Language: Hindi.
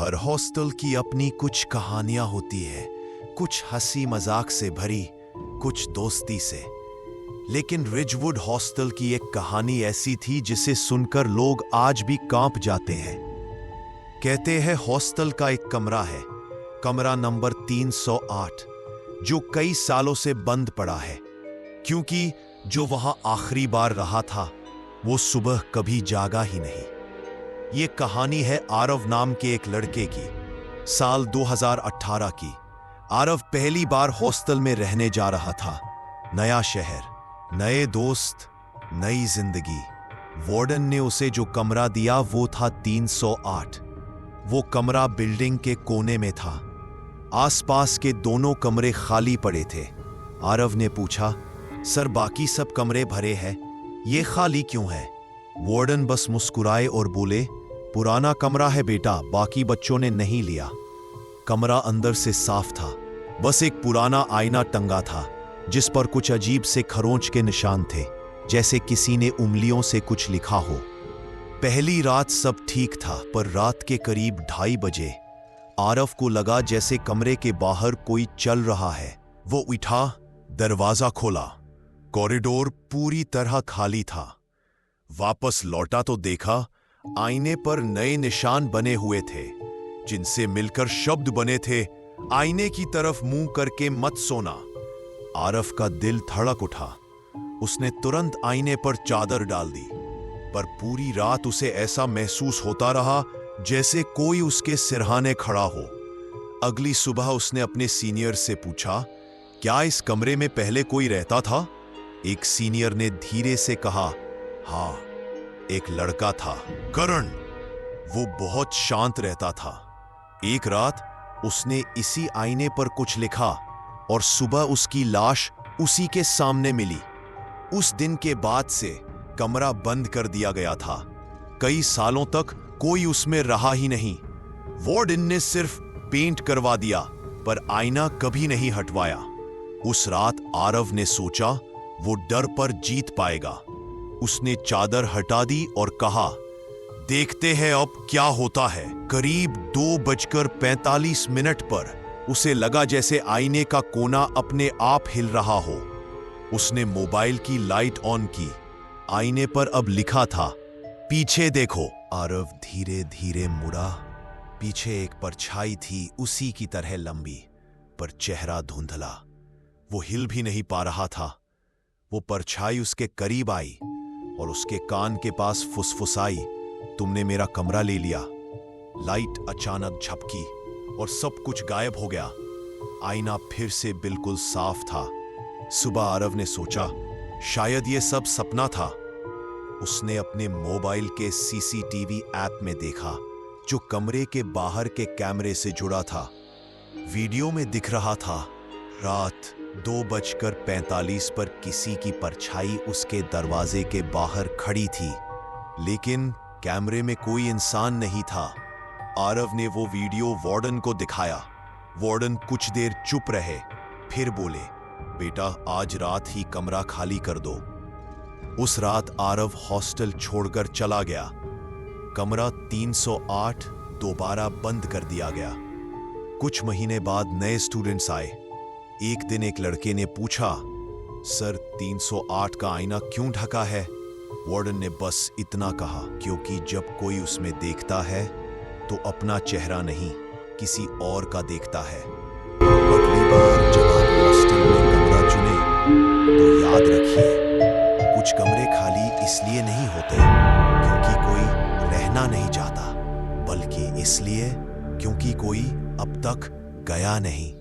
हर हॉस्टल की अपनी कुछ कहानियां होती है, कुछ हंसी मजाक से भरी, कुछ दोस्ती से। लेकिन रिजवुड हॉस्टल की एक कहानी ऐसी थी जिसे सुनकर लोग आज भी कांप जाते हैं। कहते हैं हॉस्टल का एक कमरा है, कमरा नंबर 308, जो कई सालों से बंद पड़ा है, क्योंकि जो वहां आखिरी बार रहा था वो सुबह कभी जागा ही नहीं। ये कहानी है आरव नाम के एक लड़के की, साल 2018 की। आरव पहली बार हॉस्टल में रहने जा रहा था। नया शहर, नए दोस्त, नई जिंदगी। वार्डन ने उसे जो कमरा दिया वो था 308। वो कमरा बिल्डिंग के कोने में था। आसपास के दोनों कमरे खाली पड़े थे। आरव ने पूछा, सर बाकी सब कमरे भरे हैं, ये खाली क्यों है? वार्डन बस मुस्कुराए और बोले, पुराना कमरा है बेटा, बाकी बच्चों ने नहीं लिया। कमरा अंदर से साफ था, बस एक पुराना आईना टंगा था जिस पर कुछ अजीब से खरोंच के निशान थे, जैसे किसी ने उंगलियों से कुछ लिखा हो। पहली रात सब ठीक था, पर रात के करीब 2:30 बजे आरव को लगा जैसे कमरे के बाहर कोई चल रहा है। वो उठा, दरवाजा खोला। कॉरिडोर पूरी तरह खाली था। वापस लौटा तो देखा आईने पर नए निशान बने हुए थे, जिनसे मिलकर शब्द बने थे, आईने की तरफ मुंह करके मत सोना। आरव का दिल धड़क उठा। उसने तुरंत आईने पर चादर डाल दी, पर पूरी रात उसे ऐसा महसूस होता रहा जैसे कोई उसके सिरहाने खड़ा हो। अगली सुबह उसने अपने सीनियर से पूछा, क्या इस कमरे में पहले कोई रहता था? एक सीनियर ने धीरे से कहा, हाँ, एक लड़का था, करण। वो बहुत शांत रहता था। एक रात उसने इसी आईने पर कुछ लिखा और सुबह उसकी लाश उसी के सामने मिली। उस दिन के बाद से कमरा बंद कर दिया गया था। कई सालों तक कोई उसमें रहा ही नहीं। वार्डन ने सिर्फ पेंट करवा दिया, पर आईना कभी नहीं हटवाया। उस रात आरव ने सोचा वो डर पर जीत पाएगा। उसने चादर हटा दी और कहा, देखते हैं अब क्या होता है। करीब 2:45 पर उसे लगा जैसे आईने का कोना अपने आप हिल रहा हो। उसने मोबाइल की लाइट ऑन की। आईने पर अब लिखा था, पीछे देखो। आरव धीरे धीरे मुड़ा। पीछे एक परछाई थी, उसी की तरह लंबी, पर चेहरा धुंधला। वो हिल भी नहीं पा रहा था। वो परछाई उसके करीब आई और उसके कान के पास फुसफुसाई, तुमने मेरा कमरा ले लिया। लाइट अचानक झपकी और सब कुछ गायब हो गया। आईना फिर से बिल्कुल साफ था। सुबह आरव ने सोचा, शायद ये सब सपना था। उसने अपने मोबाइल के सीसीटीवी ऐप में देखा, जो कमरे के बाहर के कैमरे से जुड़ा था। वीडियो में दिख रहा था, रात 2:45 पर किसी की परछाई उसके दरवाजे के बाहर खड़ी थी, लेकिन कैमरे में कोई इंसान नहीं था। आरव ने वो वीडियो वार्डन को दिखाया। वार्डन कुछ देर चुप रहे, फिर बोले, बेटा आज रात ही कमरा खाली कर दो। उस रात आरव हॉस्टल छोड़कर चला गया। कमरा 308 दोबारा बंद कर दिया गया। कुछ महीने बाद नए स्टूडेंट्स आए। एक दिन एक लड़के ने पूछा, सर 308 का आईना क्यों ढका है? वार्डन ने बस इतना कहा, क्योंकि जब कोई उसमें देखता है तो अपना चेहरा नहीं, किसी और का देखता है। अगली बार जब आप हॉस्टल में कमरा चुने तो याद रखिए, कुछ कमरे खाली इसलिए नहीं होते क्योंकि कोई रहना नहीं चाहता, बल्कि इसलिए क्योंकि कोई अब तक गया नहीं।